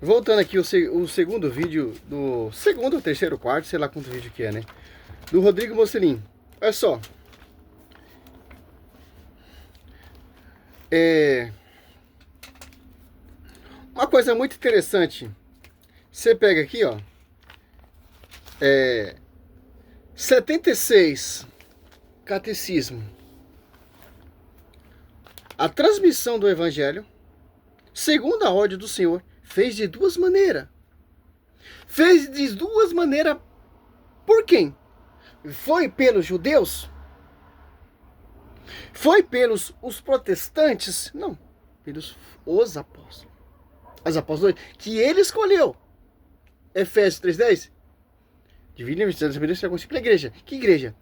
Voltando aqui o segundo vídeo do segundo, terceiro, quarto, sei lá quanto vídeo que é, né? Do Rodrigo Mocelin. Olha só. Uma coisa muito interessante. Você pega aqui, ó. 76. Catecismo. A transmissão do Evangelho, segundo a ordem do Senhor, fez de duas maneiras. Fez de duas maneiras por quem? Foi pelos judeus? Foi pelos os protestantes? Não, pelos os apóstolos. Os apóstolos que ele escolheu. Efésios 3:10. Divina investidura da igreja. Que igreja?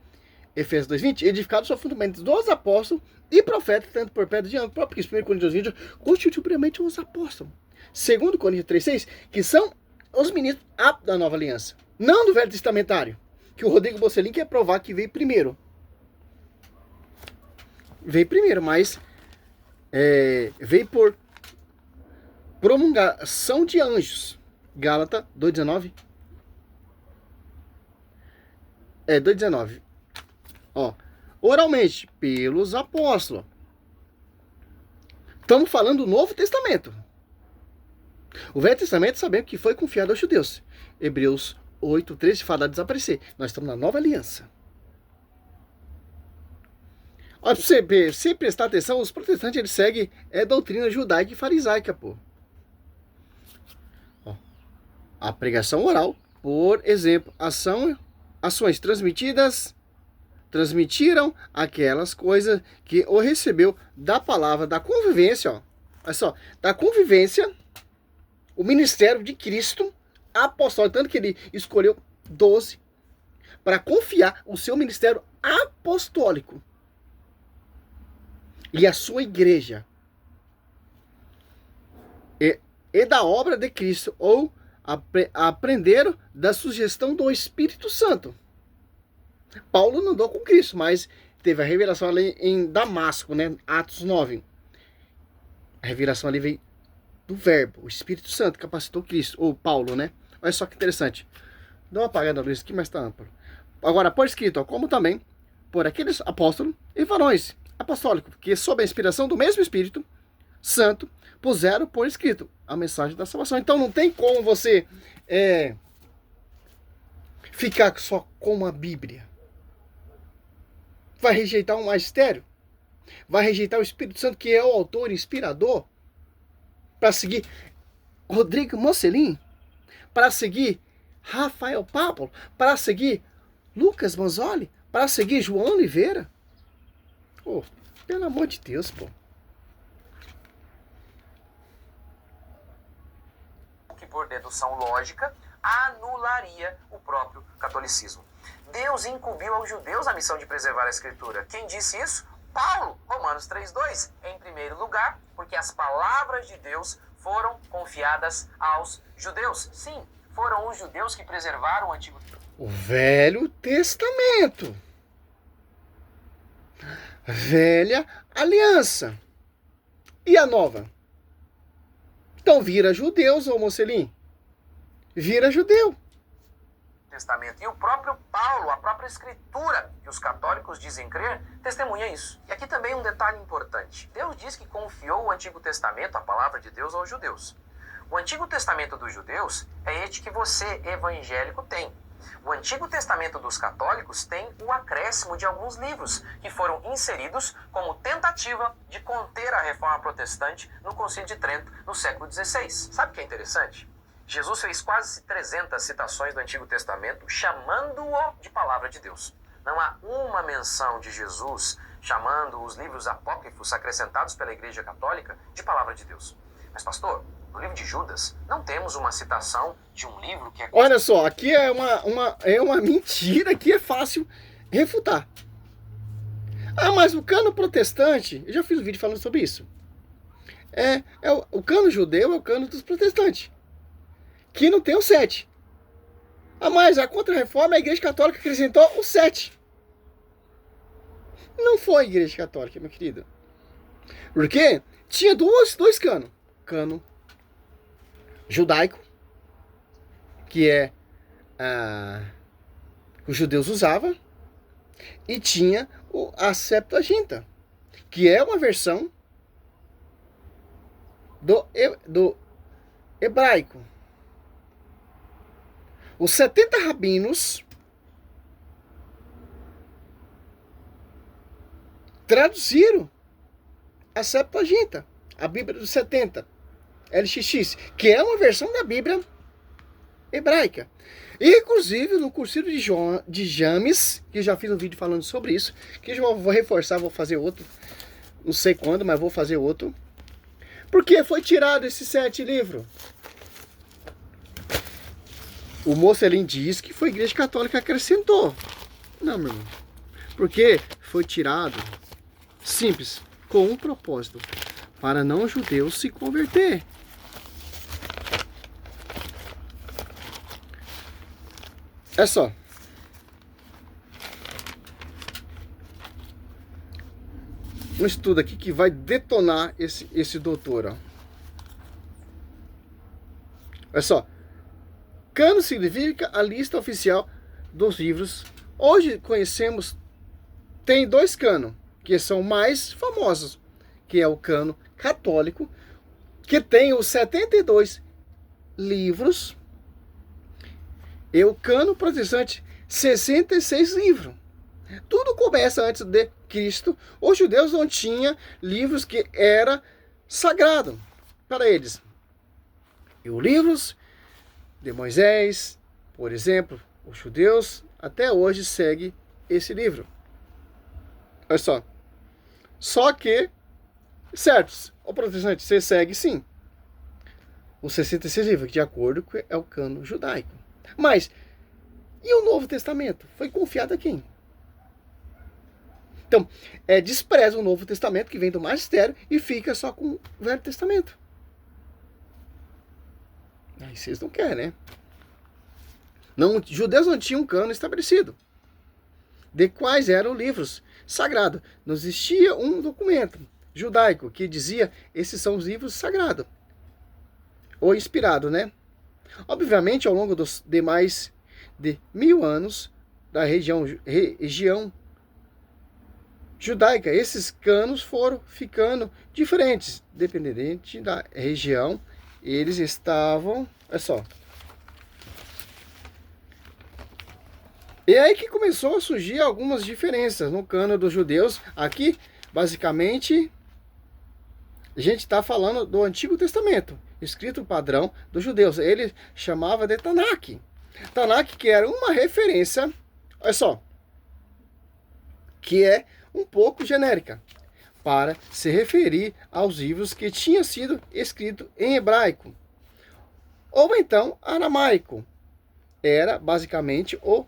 Efésios 2:20. Edificado sobre fundamentos dos apóstolos e profetas, tanto por pedra de ano próprio, que 1 Coríntios 20 constitui primeiramente os apóstolos. 2 Coríntios 3:6, que são os ministros da nova aliança. Não do Velho Testamentário. Que o Rodrigo Mocelin quer provar que veio primeiro. Veio primeiro, mas veio por promulgação de anjos. Gálatas 2:19. 2:19. Ó, oralmente, pelos apóstolos. Estamos falando do Novo Testamento. O Velho Testamento sabemos que foi confiado aos judeus. Hebreus 8:13 fala de desaparecer. Nós estamos na nova aliança. Olha, pra você ver, se prestar atenção, os protestantes eles seguem doutrina judaica e farisaica, pô. Ó, a pregação oral, por exemplo, ações transmitiram aquelas coisas que o recebeu da palavra da convivência, ó. Olha só, da convivência, o ministério de Cristo apostólico, tanto que ele escolheu 12 para confiar o seu ministério apostólico e a sua igreja e da obra de Cristo, ou aprenderam da sugestão do Espírito Santo. Paulo não andou com Cristo, mas teve a revelação ali em Damasco, né? Atos 9. A revelação ali veio do verbo, o Espírito Santo capacitou Cristo, ou Paulo, né? Olha só que interessante. Dá uma apagada na luz aqui, mas está amplo. Agora, por escrito, ó, como também por aqueles apóstolos e varões apostólicos, que sob a inspiração do mesmo Espírito Santo, puseram por escrito a mensagem da salvação. Então não tem como você ficar só com a Bíblia. Vai rejeitar um magistério? Vai rejeitar o Espírito Santo, que é o autor inspirador? Para seguir Rodrigo Mocelin? Para seguir Rafael Pablo? Para seguir Lucas Manzoli? Para seguir João Oliveira? Pô, pelo amor de Deus, pô. Que por dedução lógica anularia o próprio catolicismo. Deus incumbiu aos judeus a missão de preservar a Escritura. Quem disse isso? Paulo, Romanos 3:2. Em primeiro lugar, porque as palavras de Deus foram confiadas aos judeus. Sim, foram os judeus que preservaram o Antigo O Velho Testamento. Velha Aliança. E a Nova? Então vira judeus, ô Mocelin. Vira judeu. Testamento. E o próprio Paulo, a própria Escritura, que os católicos dizem crer, testemunha isso. E aqui também um detalhe importante. Deus diz que confiou o Antigo Testamento, a palavra de Deus, aos judeus. O Antigo Testamento dos judeus é este que você, evangélico, tem. O Antigo Testamento dos católicos tem o acréscimo de alguns livros que foram inseridos como tentativa de conter a reforma protestante no Concílio de Trento, no século XVI. Sabe o que é interessante? Jesus fez quase 300 citações do Antigo Testamento, chamando-o de palavra de Deus. Não há uma menção de Jesus chamando os livros apócrifos acrescentados pela Igreja Católica de palavra de Deus. Mas, pastor, no livro de Judas, não temos uma citação de um livro que é... Olha só, aqui é uma mentira que é fácil refutar. Ah, mas o cano protestante, eu já fiz um vídeo falando sobre isso. O cano judeu é o cano dos protestantes, que não tem o 7. Ah, mas a Contra-Reforma, a Igreja Católica acrescentou o 7. Não foi a Igreja Católica, meu querido. Porque tinha dois canos. Cano judaico, que é que os judeus usavam, e tinha a Septuaginta, que é uma versão do hebraico. Os 70 rabinos traduziram a Septuaginta, a Bíblia dos 70, LXX, que é uma versão da Bíblia hebraica. E, inclusive, no Cursilho de James, que eu já fiz um vídeo falando sobre isso, que eu vou reforçar, vou fazer outro, não sei quando, mas vou fazer outro. Porque foi tirado esses 7 livros? O Mocelin diz que foi a Igreja Católica que acrescentou. Não, meu irmão. Porque foi tirado, simples, com um propósito, para não judeus se converter. É só. Um estudo aqui que vai detonar esse doutor, ó. Olha só. Cano significa a lista oficial dos livros. Hoje conhecemos, tem 2 canos, que são mais famosos, que é o cano católico, que tem os 72 livros, e o cano protestante, 66 livros. Tudo começa antes de Cristo. Os judeus não tinham livros que era sagrado para eles. E os livros de Moisés, por exemplo, os judeus até hoje seguem esse livro. Olha só. Só que, certo, o protestante você segue sim os 66 livros, de acordo com o cano judaico. Mas, e o Novo Testamento? Foi confiado a quem? Então, despreza o Novo Testamento, que vem do magistério, e fica só com o Velho Testamento. Aí vocês não querem, né? Não, judeus não tinham um cano estabelecido de quais eram livros sagrados. Não existia um documento judaico que dizia esses são os livros sagrados. Ou inspirados, né? Obviamente, ao longo dos demais de 1000 anos da região judaica, esses canos foram ficando diferentes, dependente da região. Eles estavam, olha só. E aí que começou a surgir algumas diferenças no cano dos judeus. Aqui, basicamente, a gente está falando do Antigo Testamento, escrito padrão dos judeus. Ele chamava de Tanakh. Tanakh, que era uma referência, olha só, que é um pouco genérica, para se referir aos livros que tinham sido escritos em hebraico, ou então aramaico. Era basicamente o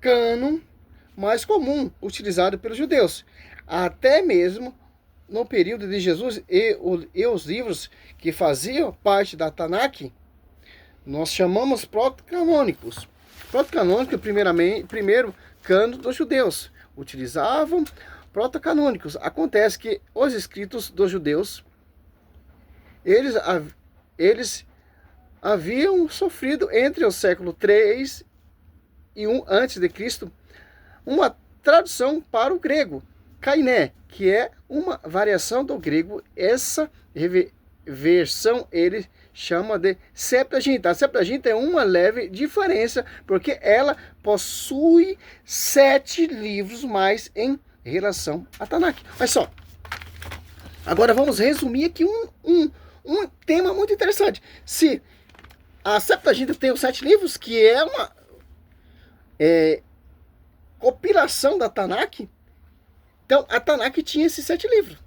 cânon mais comum utilizado pelos judeus. Até mesmo no período de Jesus e os livros que faziam parte da Tanakh, nós chamamos proto-canônicos. Proto-canônico, primeiro cânon dos judeus. Utilizavam proto-canônicos. Acontece que os escritos dos judeus, eles haviam sofrido entre o século 3 e 1 a.C. uma tradução para o grego, kainé, que é uma variação do grego. Essa versão ele chama de Septuaginta. A Septuaginta é uma leve diferença, porque ela possui 7 livros mais em relação a Tanakh. Olha só. Agora vamos resumir aqui um tema muito interessante. Se a Septuaginta tem os 7 livros, que é uma compilação da Tanakh, então a Tanakh tinha esses 7 livros.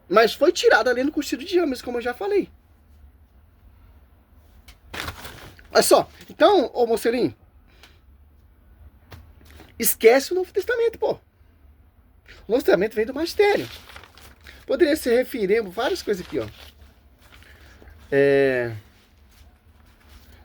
Mas foi tirada ali no Cursilho de James, como eu já falei. Olha só. Então, ô Mocelin, esquece o Novo Testamento, pô. O Novo Testamento vem do magistério. Poderia se referir a várias coisas aqui, ó.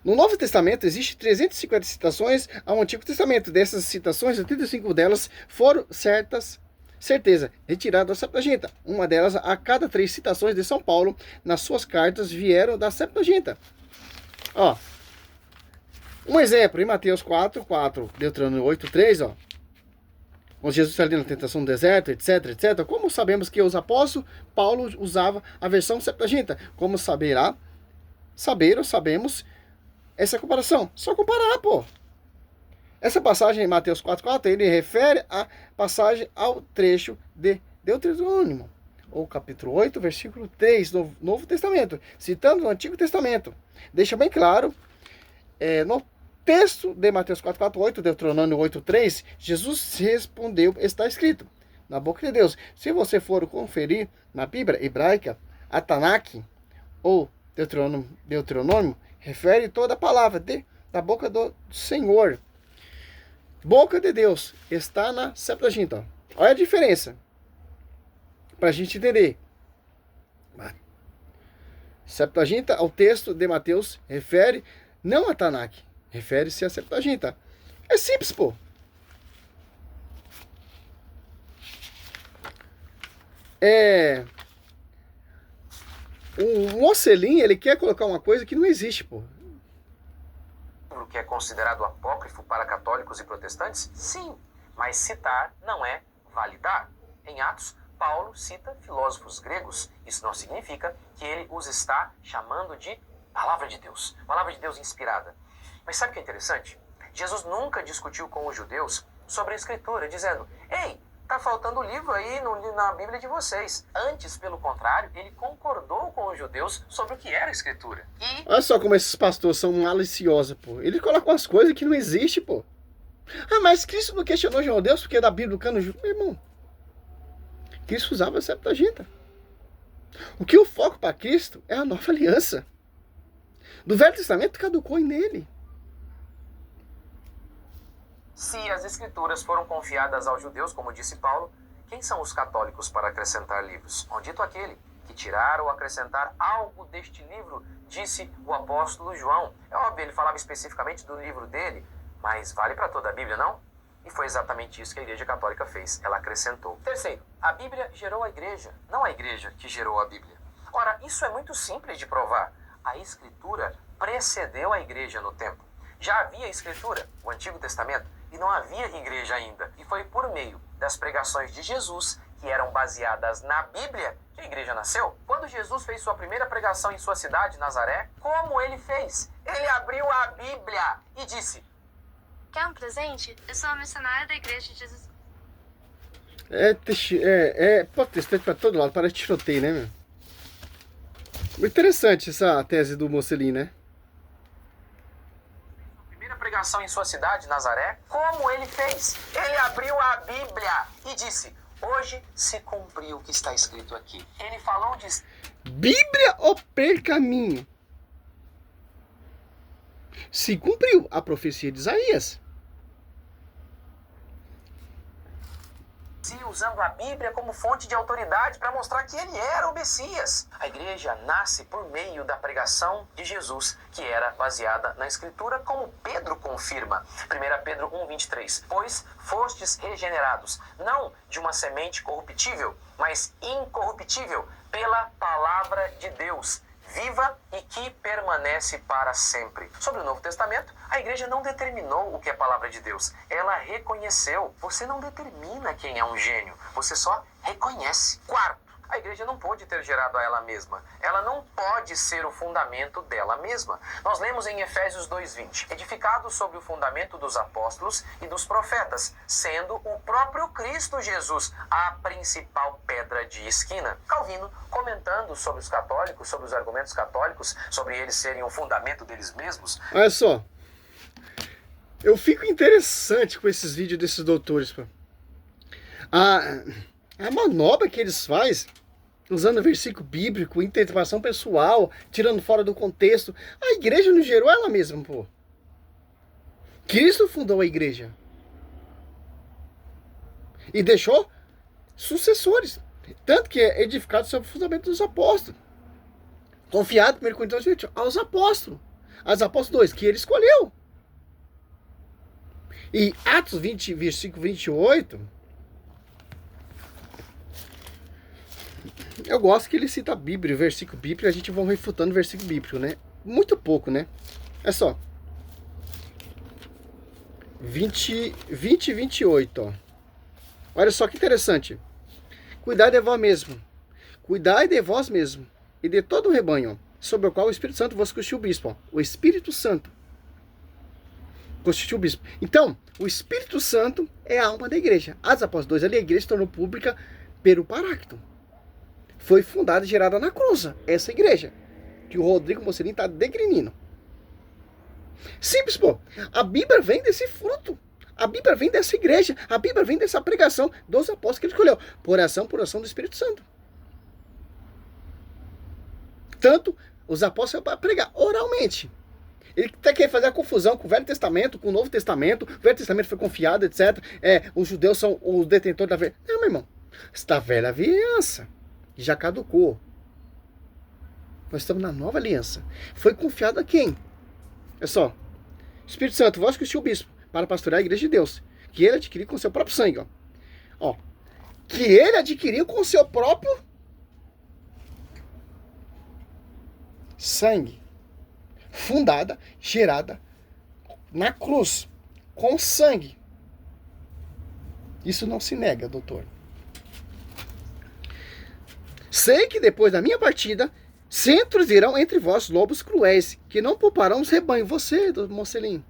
No Novo Testamento existe 350 citações ao Antigo Testamento. Dessas citações, 85 delas foram certas certeza retirada da Septuaginta. Uma delas, a cada 3 citações de São Paulo nas suas cartas vieram da Septuaginta. Ó, um exemplo, em Mateus 4:4, Deuteronômio 8:3, ó. Quando Jesus está ali na tentação no deserto, etc, etc. Como sabemos que os apóstolos, Paulo usava a versão Septuaginta? Como sabemos essa comparação? Só comparar, pô. Essa passagem em Mateus 4:4, ele refere a passagem ao trecho de Deuteronômio, ou capítulo 8, versículo 3 do Novo Testamento, citando o Antigo Testamento. Deixa bem claro, no texto de Mateus 4:8, Deuteronômio 8:3, Jesus respondeu, está escrito, na boca de Deus. Se você for conferir na Bíblia hebraica, a Tanakh, ou Deuteronômio, refere toda a palavra da boca do Senhor. Boca de Deus está na Septuaginta. Olha a diferença. Para a gente entender. Septuaginta, ao texto de Mateus, refere não a Tanakh, refere-se a Septuaginta. É simples, pô. O Mocelin, ele quer colocar uma coisa que não existe, pô. Que é considerado apócrifo para católicos e protestantes? Sim, mas citar não é validar. Em Atos, Paulo cita filósofos gregos. Isso não significa que ele os está chamando de palavra de Deus inspirada. Mas sabe o que é interessante? Jesus nunca discutiu com os judeus sobre a Escritura, dizendo, ei, tá faltando livro aí na Bíblia de vocês. Antes, pelo contrário, ele concordou com os judeus sobre o que era a Escritura. Olha só como esses pastores são maliciosos, pô. Ele coloca umas coisas que não existem, pô. Ah, mas Cristo não questionou os judeus porque da Bíblia do cano judeu. Meu irmão, Cristo usava a Septuaginta. O que o foco para Cristo é a nova aliança. Do Velho Testamento caducou nele. Se as Escrituras foram confiadas aos judeus, como disse Paulo, quem são os católicos para acrescentar livros? Maldito aquele que tirar ou acrescentar algo deste livro, disse o apóstolo João. É óbvio, ele falava especificamente do livro dele, mas vale para toda a Bíblia, não? E foi exatamente isso que a Igreja Católica fez, ela acrescentou. Terceiro, a Bíblia gerou a Igreja, não a Igreja que gerou a Bíblia. Ora, isso é muito simples de provar. A Escritura precedeu a Igreja no tempo. Já havia Escritura, o Antigo Testamento, e não havia igreja ainda. E foi por meio das pregações de Jesus, que eram baseadas na Bíblia, que a igreja nasceu. Quando Jesus fez sua primeira pregação em sua cidade, Nazaré, como ele fez? Ele abriu a Bíblia e disse, quer um presente? Eu sou a missionária da igreja de Jesus. Protestante para todo lado, parece tiroteio, né, meu? Muito interessante essa tese do Mocelin, né? Pregação em sua cidade, Nazaré, como ele fez? Ele abriu a Bíblia e disse, hoje se cumpriu o que está escrito aqui. Ele falou de Bíblia ou pergaminho? Se cumpriu a profecia de Isaías. Usando a Bíblia como fonte de autoridade para mostrar que ele era o Messias. A igreja nasce por meio da pregação de Jesus, que era baseada na Escritura, como Pedro confirma. 1 Pedro 1:23. Pois fostes regenerados, não de uma semente corruptível, mas incorruptível, pela palavra de Deus, viva e que permanece para sempre. Sobre o Novo Testamento, a igreja não determinou o que é a palavra de Deus. Ela reconheceu. Você não determina quem é um gênio, você só reconhece. Quarto, a igreja não pode ter gerado a ela mesma. Ela não pode ser o fundamento dela mesma. Nós lemos em Efésios 2:20, edificado sobre o fundamento dos apóstolos e dos profetas, sendo o próprio Cristo Jesus a principal pedra de esquina. Calvino, comentando sobre os católicos, sobre os argumentos católicos, sobre eles serem o fundamento deles mesmos. Olha só, eu fico interessante com esses vídeos desses doutores, pô. A manobra que eles fazem, usando versículo bíblico, interpretação pessoal, tirando fora do contexto. A igreja não gerou ela mesma, pô. Cristo fundou a igreja. E deixou sucessores. Tanto que é edificado sobre o fundamento dos apóstolos. Confiado, 1 Coríntios 20, aos apóstolos. Aos apóstolos 2, que ele escolheu. E Atos 20, versículo 28... Eu gosto que ele cita a Bíblia, versículo bíblico, a gente vai refutando o versículo bíblico, né? Muito pouco, né? É só. 20 e 28, ó. Olha só que interessante. Cuidai de vós mesmo. Cuidai de vós mesmo e de todo o rebanho, sobre o qual o Espírito Santo vos constituiu bispo. Ó. O Espírito Santo constituiu bispo. Então, o Espírito Santo é a alma da igreja. Atos Apóstolos 2, ali a igreja se tornou pública pelo Paráclito. Foi fundada e gerada na cruz, essa igreja. Que o Rodrigo Mocelin está degrinindo. Simples, pô. A Bíblia vem desse fruto. A Bíblia vem dessa igreja. A Bíblia vem dessa pregação dos apóstolos que ele escolheu. Por ação do Espírito Santo. Tanto os apóstolos para pregar oralmente. Ele até quer fazer a confusão com o Velho Testamento, com o Novo Testamento. O Velho Testamento foi confiado, etc. Os judeus são os detentores da velha. Não, meu irmão. Está velha aliança. Já caducou. Nós estamos na nova aliança. Foi confiado a quem? É só. Espírito Santo, vós que o bispo, para pastorear a igreja de Deus. Que ele adquiriu com seu próprio sangue. Ó. Que ele adquiriu com seu próprio sangue. Fundada, gerada na cruz. Com sangue. Isso não se nega, doutor. Sei que depois da minha partida, centros irão entre vós lobos cruéis, que não pouparão os rebanhos. Você, Mocelin.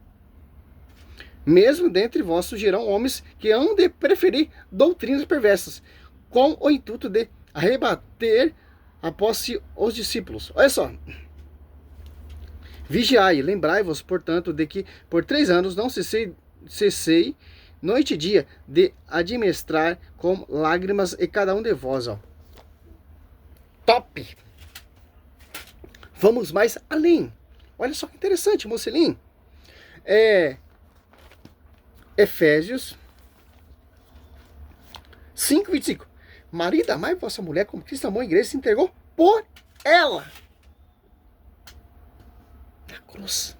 Mesmo dentre vós surgirão homens que hão de preferir doutrinas perversas, com o intuito de arrebater após si os discípulos. Olha só. Vigiai, lembrai-vos, portanto, de que por 3 anos não cessei noite e dia de admestrar com lágrimas e cada um de vós. Ó. Top! Vamos mais além. Olha só que interessante, Mocelin. Efésios 5:25. Marido, amai vossa mulher como Cristo amou a igreja e se entregou por ela. Na cruz.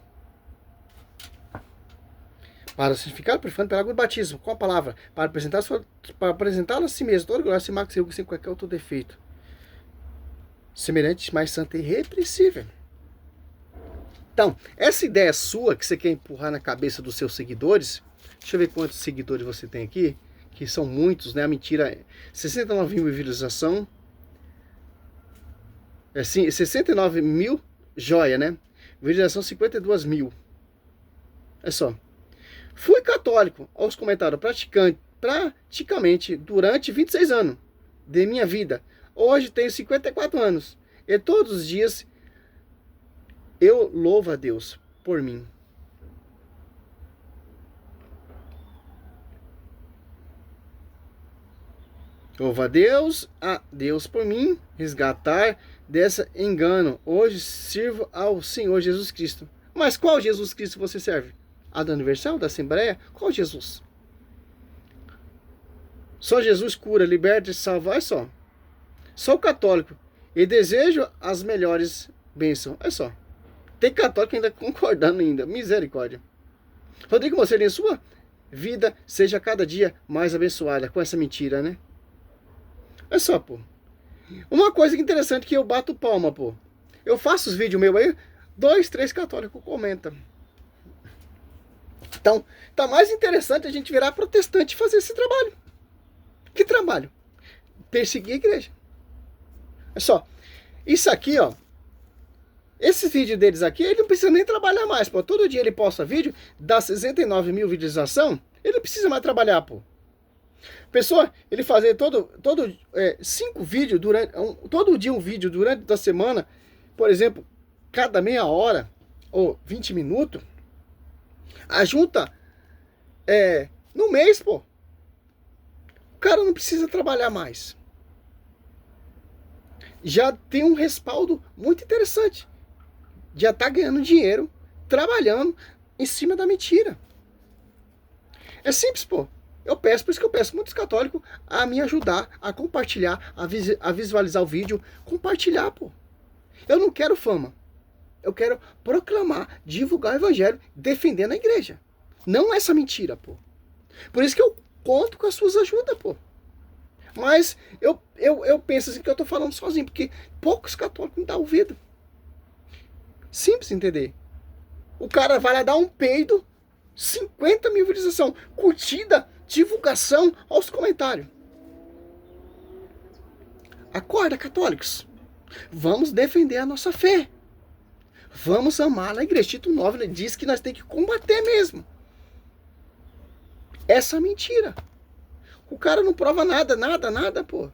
Para santificar, purificando pela água do batismo, com a palavra, para apresentá-la a si mesmo, todo glória, sem mácula, sem qualquer outro defeito. Semelhante, mais santa e irrepreensível. Então, essa ideia sua que você quer empurrar na cabeça dos seus seguidores, deixa eu ver quantos seguidores você tem aqui, que são muitos, né? A mentira é 69 mil visualização, 69 mil, joia, né? Visualização 52 mil. É só. Fui católico, aos comentários, praticamente durante 26 anos de minha vida. Hoje tenho 54 anos e todos os dias eu louvo a Deus por mim. Louvo a Deus por mim, resgatar desse engano. Hoje sirvo ao Senhor Jesus Cristo. Mas qual Jesus Cristo você serve? A da Universal, da Assembleia? Qual Jesus? Só Jesus cura, liberta e salva. Olha só. Sou católico e desejo as melhores bênçãos. Olha só. Tem católico ainda concordando ainda. Misericórdia. Rodrigo Mocelin, sua vida seja cada dia mais abençoada com essa mentira, né? Olha só, pô. Uma coisa interessante que eu bato palma, pô. Eu faço os vídeos meus aí, 2, 3 católicos comentam. Então, tá mais interessante a gente virar protestante e fazer esse trabalho. Que trabalho? Perseguir a igreja. Olha só, isso aqui, ó, esse vídeo deles aqui, ele não precisa nem trabalhar mais, pô. Todo dia ele posta vídeo, dá 69 mil visualização, ele não precisa mais trabalhar, pô. Pessoa, ele fazer 5 vídeos durante, todo dia um vídeo durante a semana, por exemplo, cada meia hora ou 20 minutos, ajunta no mês, pô. O cara não precisa trabalhar mais. Já tem um respaldo muito interessante. Já tá ganhando dinheiro, trabalhando em cima da mentira. É simples, pô. Por isso que eu peço muitos católicos a me ajudar, a compartilhar, a visualizar o vídeo, compartilhar, pô. Eu não quero fama. Eu quero proclamar, divulgar o evangelho, defendendo a igreja. Não essa mentira, pô. Por isso que eu conto com as suas ajudas, pô. Mas eu penso assim que eu estou falando sozinho, porque poucos católicos me dão ouvido. Simples entender. O cara vai lá dar um peido, 50 mil visualizações, curtida, divulgação, aos comentários. Acorda, católicos. Vamos defender a nossa fé. Vamos amar a igreja. Tito 9 diz que nós temos que combater mesmo essa mentira. O cara não prova nada, pô.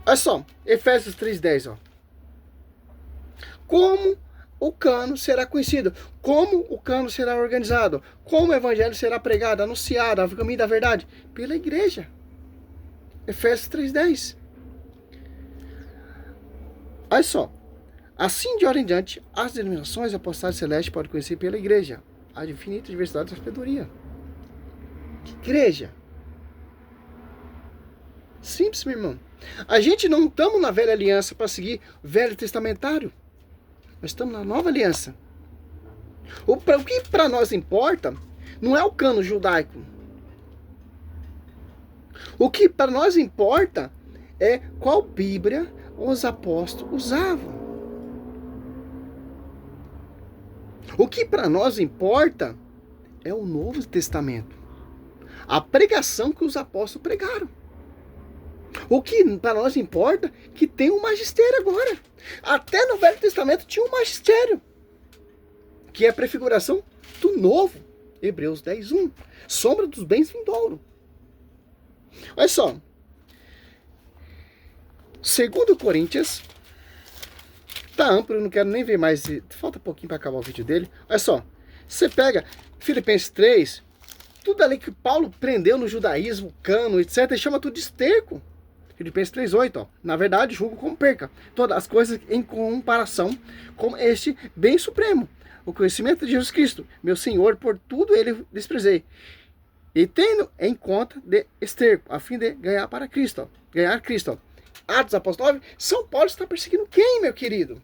Olha só, Efésios 3:10, ó. Como o cano será conhecido? Como o cano será organizado? Como o evangelho será pregado, anunciado, a caminho da verdade? Pela igreja. Efésios 3:10. Olha só. Assim de hora em diante, as denominações apostólicas celestes podem conhecer pela igreja a infinita diversidade da sabedoria. Igreja. Simples, meu irmão. A gente não estamos na velha aliança para seguir o velho testamentário. Nós estamos na nova aliança. O que para nós importa não é o cano judaico. O que para nós importa é qual Bíblia os apóstolos usavam. O que para nós importa é o Novo Testamento. A pregação que os apóstolos pregaram. O que para nós importa é que tem um magistério agora. Até no Velho Testamento tinha um magistério. Que é a prefiguração do Novo. Hebreus 10:1. Sombra dos bens vindouros. Olha só. 2 Coríntios. Tá amplo, eu não quero nem ver mais. Falta pouquinho para acabar o vídeo dele. Olha só. Você pega Filipenses 3. Tudo ali que Paulo prendeu no judaísmo, cano, etc. Ele chama tudo de esterco. Filipenses 3:8. Na verdade, julgo como perca todas as coisas em comparação com este bem supremo. O conhecimento de Jesus Cristo, meu Senhor, por tudo ele desprezei. E tendo em conta de esterco, a fim de ganhar para Cristo. Ganhar Cristo. Atos Apóstolos 9, São Paulo está perseguindo quem, meu querido?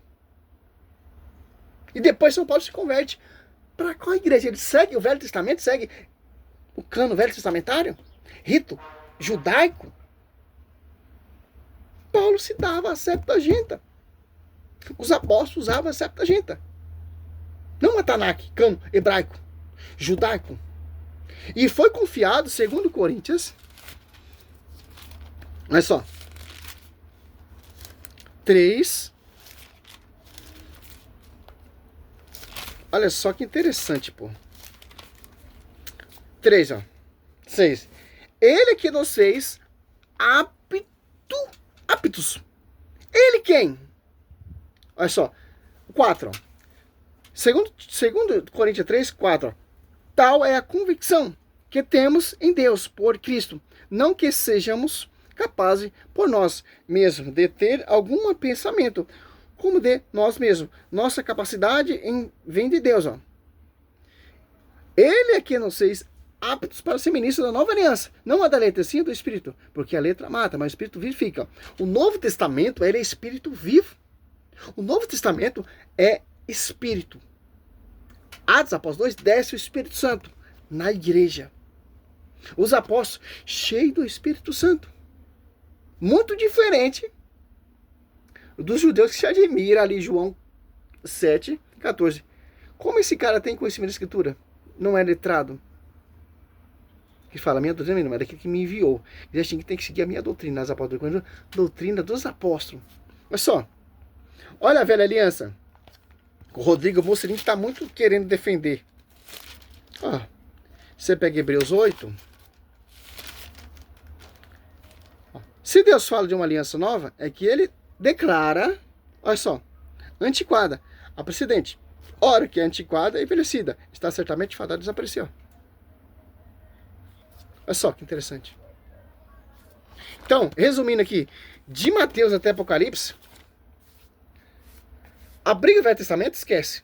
E depois São Paulo se converte. Para qual igreja? Ele segue o Velho Testamento? Segue o cano velho testamentário? Rito judaico? Paulo citava a Septuaginta. Os apóstolos usavam a Septuaginta. Não a Tanakh, cano hebraico, judaico. E foi confiado, segundo Coríntios, olha só, 3. Olha só que interessante, pô. 3, ó. 6. Ele que nos fez aptos. Ele quem? Olha só. 4, ó. Segundo Coríntios 3, 4. Ó. Tal é a convicção que temos em Deus por Cristo. Não que sejamos capazes por nós mesmos de ter algum pensamento como de nós mesmos. Nossa capacidade vem de Deus. Ó. Ele é que nos fez aptos para ser ministro da nova aliança. Não a da letra, sim do Espírito. Porque a letra mata, mas o Espírito vivifica. O Novo Testamento ele é Espírito vivo. O Novo Testamento é Espírito. Atos Apóstolos 2 desce o Espírito Santo na igreja. Os apóstolos cheios do Espírito Santo. Muito diferente dos judeus que se admiram ali, João 7, 14. Como esse cara tem conhecimento da Escritura? Não é letrado. Ele fala, minha doutrina não é daquele que me enviou. E a gente tem que seguir a minha doutrina, as apóstolos, doutrina dos apóstolos. Olha só. Olha a velha aliança. O Rodrigo Mocelin está muito querendo defender. Ó, você pega Hebreus 8. Ó, se Deus fala de uma aliança nova, é que ele declara, olha só, antiquada, a precedente. Ora que é antiquada e envelhecida, está certamente fadada a desaparecer. Ó. Olha só que interessante. Então, resumindo aqui, de Mateus até Apocalipse, a briga do Velho Testamento, esquece.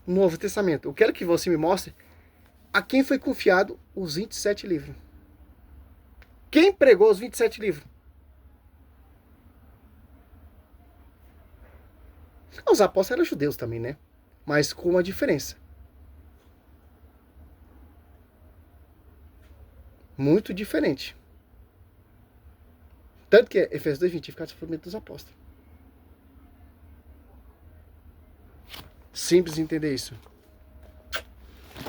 Novo Testamento. Eu quero que você me mostre a quem foi confiado os 27 livros. Quem pregou os 27 livros? Os apóstolos eram judeus também, né? Mas com uma diferença. Muito diferente. Tanto que Efésios 2:20, ficar de fundamento dos apóstolos. Simples entender isso.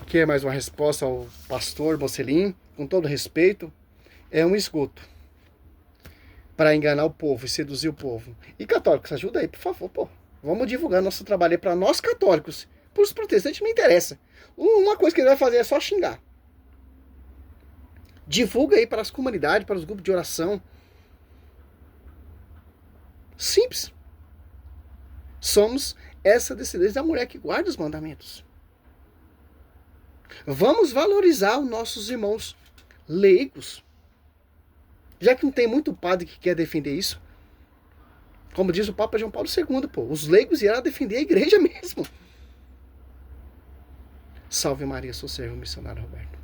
Quer mais uma resposta ao pastor Mocelin? Com todo respeito, é um esgoto para enganar o povo e seduzir o povo. E católicos, ajuda aí, por favor, pô. Vamos divulgar nosso trabalho aí para nós católicos. Para os protestantes não interessa. Uma coisa que ele vai fazer é só xingar. Divulga aí para as comunidades, para os grupos de oração. Simples. Somos essa descendência da mulher que guarda os mandamentos. Vamos valorizar os nossos irmãos leigos. Já que não tem muito padre que quer defender isso. Como diz o Papa João Paulo II, pô, os leigos irão defender a igreja mesmo. Salve Maria, sou servo missionário Roberto.